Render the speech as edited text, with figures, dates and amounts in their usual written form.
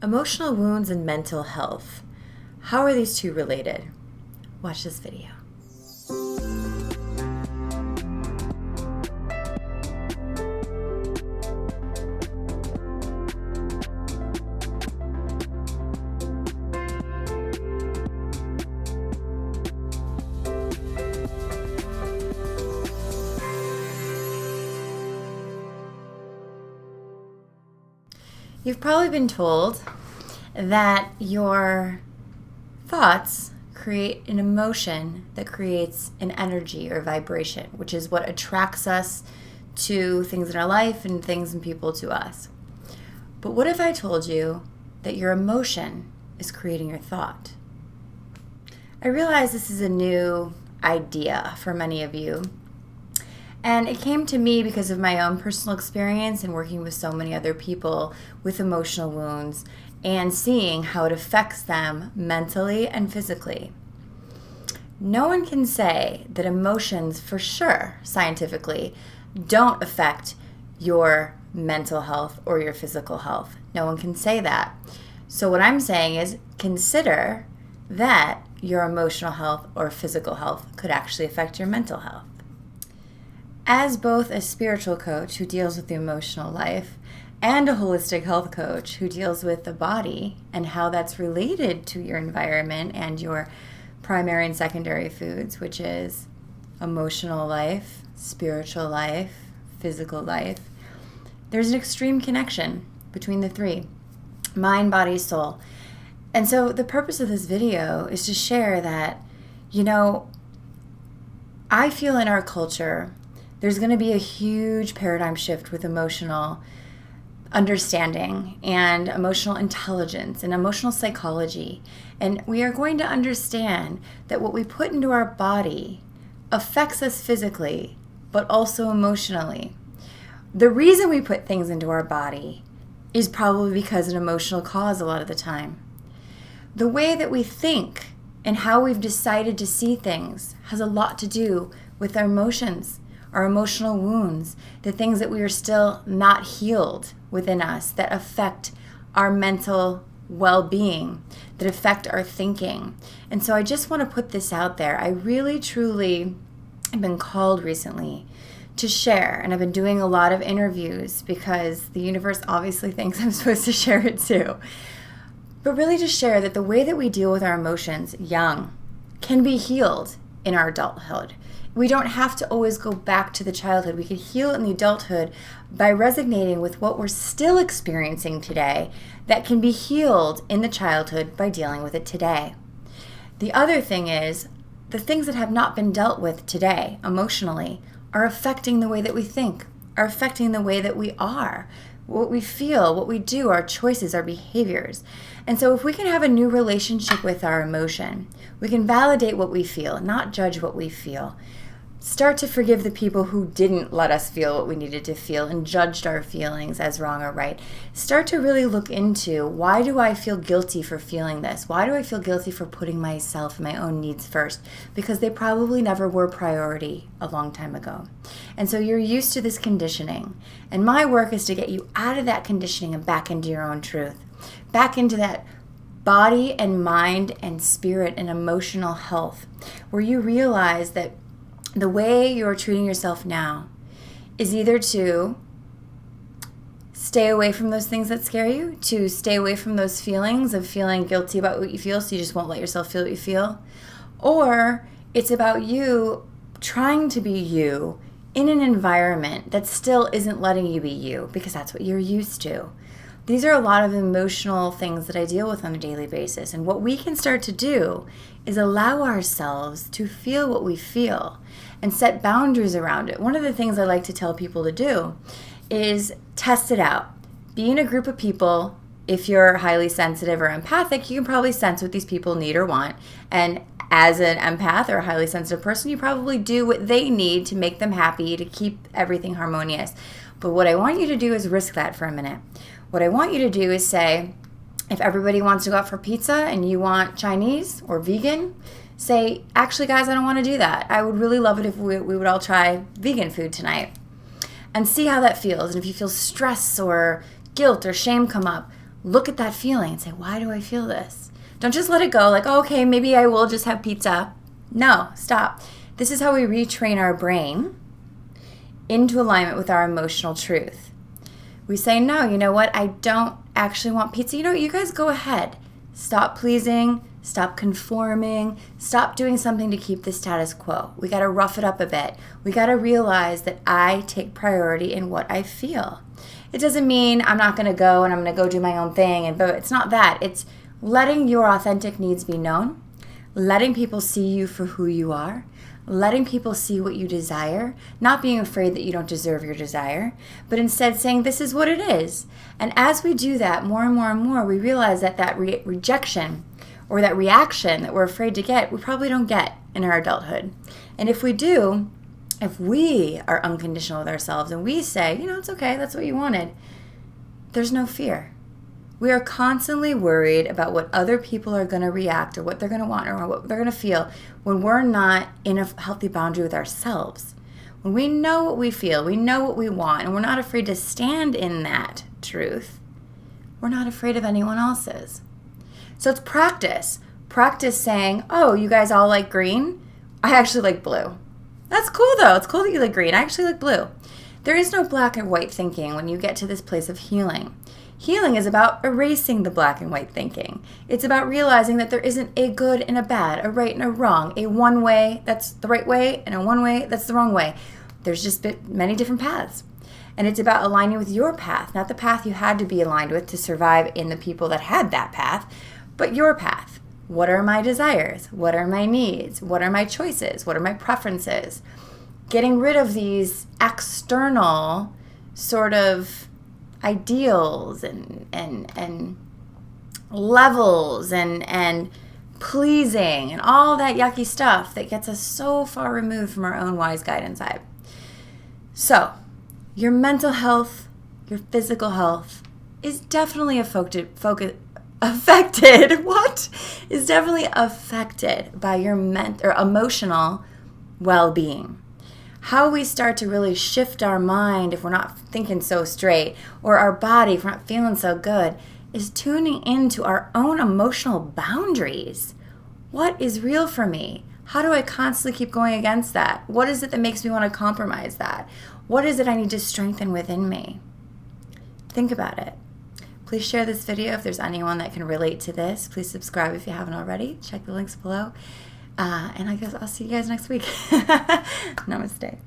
Emotional wounds and mental health. How are these two related? Watch this video. You've probably been told that your thoughts create an emotion that creates an energy or vibration, which is what attracts us to things in our life and things and people to us. But what if I told you that your emotion is creating your thought? I realize this is a new idea for many of you. And it came to me because of my own personal experience and working with so many other people with emotional wounds and seeing how it affects them mentally and physically. No one can say that emotions, for sure, scientifically, don't affect your mental health or your physical health. No one can say that. So what I'm saying is consider that your emotional health or physical health could actually affect your mental health. As both a spiritual coach who deals with the emotional life and a holistic health coach who deals with the body and how that's related to your environment and your primary and secondary foods, which is emotional life, spiritual life, physical life, there's an extreme connection between the three: mind, body, soul. And so the purpose of this video is to share that, I feel in our culture there's going to be a huge paradigm shift with emotional understanding and emotional intelligence and emotional psychology. And we are going to understand that what we put into our body affects us physically, but also emotionally. The reason we put things into our body is probably because of an emotional cause a lot of the time. The way that we think and how we've decided to see things has a lot to do with our emotions, our emotional wounds, the things that we are still not healed within us that affect our mental well-being, that affect our thinking. And so I just want to put this out there. I really, truly have been called recently to share, and I've been doing a lot of interviews because the universe obviously thinks I'm supposed to share it too. But really to share that the way that we deal with our emotions young can be healed in our adulthood. We don't have to always go back to the childhood. We can heal in the adulthood by resonating with what we're still experiencing today that can be healed in the childhood by dealing with it today. The other thing is, the things that have not been dealt with today emotionally are affecting the way that we think, are affecting the way that we are, what we feel, what we do, our choices, our behaviors. And so if we can have a new relationship with our emotion, we can validate what we feel, not judge what we feel. Start to forgive the people who didn't let us feel what we needed to feel and judged our feelings as wrong or right. Start to really look into, why do I feel guilty for feeling this? Why do I feel guilty for putting myself and my own needs first? Because they probably never were priority a long time ago. And so you're used to this conditioning. And my work is to get you out of that conditioning and back into your own truth. Back into that body and mind and spirit and emotional health, where you realize that the way you're treating yourself now is either to stay away from those things that scare you, to stay away from those feelings of feeling guilty about what you feel, so you just won't let yourself feel what you feel, or it's about you trying to be you in an environment that still isn't letting you be you because that's what you're used to. These are a lot of emotional things that I deal with on a daily basis. And what we can start to do is allow ourselves to feel what we feel and set boundaries around it. One of the things I like to tell people to do is test it out. Be in a group of people. If you're highly sensitive or empathic, you can probably sense what these people need or want. And as an empath or a highly sensitive person, you probably do what they need to make them happy, to keep everything harmonious. But what I want you to do is risk that for a minute. What I want you to do is say, if everybody wants to go out for pizza and you want Chinese or vegan, say, actually, guys, I don't want to do that. I would really love it if we would all try vegan food tonight. And see how that feels. And if you feel stress or guilt or shame come up, Look at that feeling and say, why do I feel this? Don't just let it go like, oh, okay, maybe I will just have pizza. No, stop. This is how we retrain our brain into alignment with our emotional truth. We say, no, you know what? I don't actually want pizza. You know what? You guys go ahead. Stop pleasing. Stop conforming. Stop doing something to keep the status quo. We got to rough it up a bit. We got to realize that I take priority in what I feel. It doesn't mean I'm not going to go and I'm going to go do my own thing. But it's not that. It's letting your authentic needs be known, letting people see you for who you are, letting people see what you desire, not being afraid that you don't deserve your desire, but instead saying this is what it is. And as we do that more and more and more, we realize that that rejection or that reaction that we're afraid to get, we probably don't get in our adulthood. And if we do, if we are unconditional with ourselves and we say, you know, it's okay, that's what you wanted, there's no fear. We are constantly worried about what other people are going to react or what they're going to want or what they're going to feel when we're not in a healthy boundary with ourselves. When we know what we feel, we know what we want, and we're not afraid to stand in that truth, we're not afraid of anyone else's. So it's practice. Practice saying, oh, you guys all like green? I actually like blue. That's cool though. It's cool that you like green. I actually like blue. There is no black and white thinking when you get to this place of healing. Healing is about erasing the black and white thinking. It's about realizing that there isn't a good and a bad, a right and a wrong, a one way that's the right way and a one way that's the wrong way. There's just many different paths. And it's about aligning with your path, not the path you had to be aligned with to survive in the people that had that path, but your path. What are my desires? What are my needs? What are my choices? What are my preferences? Getting rid of these external sort of ideals and levels and pleasing and all that yucky stuff that gets us so far removed from our own wise guide inside. So, your mental health, your physical health is definitely affected by your emotional well-being. How we start to really shift our mind if we're not thinking so straight, or our body if we're not feeling so good, is tuning into our own emotional boundaries. What is real for me? How do I constantly keep going against that? What is it that makes me want to compromise that? What is it I need to strengthen within me? Think about it. Please share this video if there's anyone that can relate to this. Please subscribe if you haven't already. Check the links below. And I guess I'll see you guys next week. Namaste.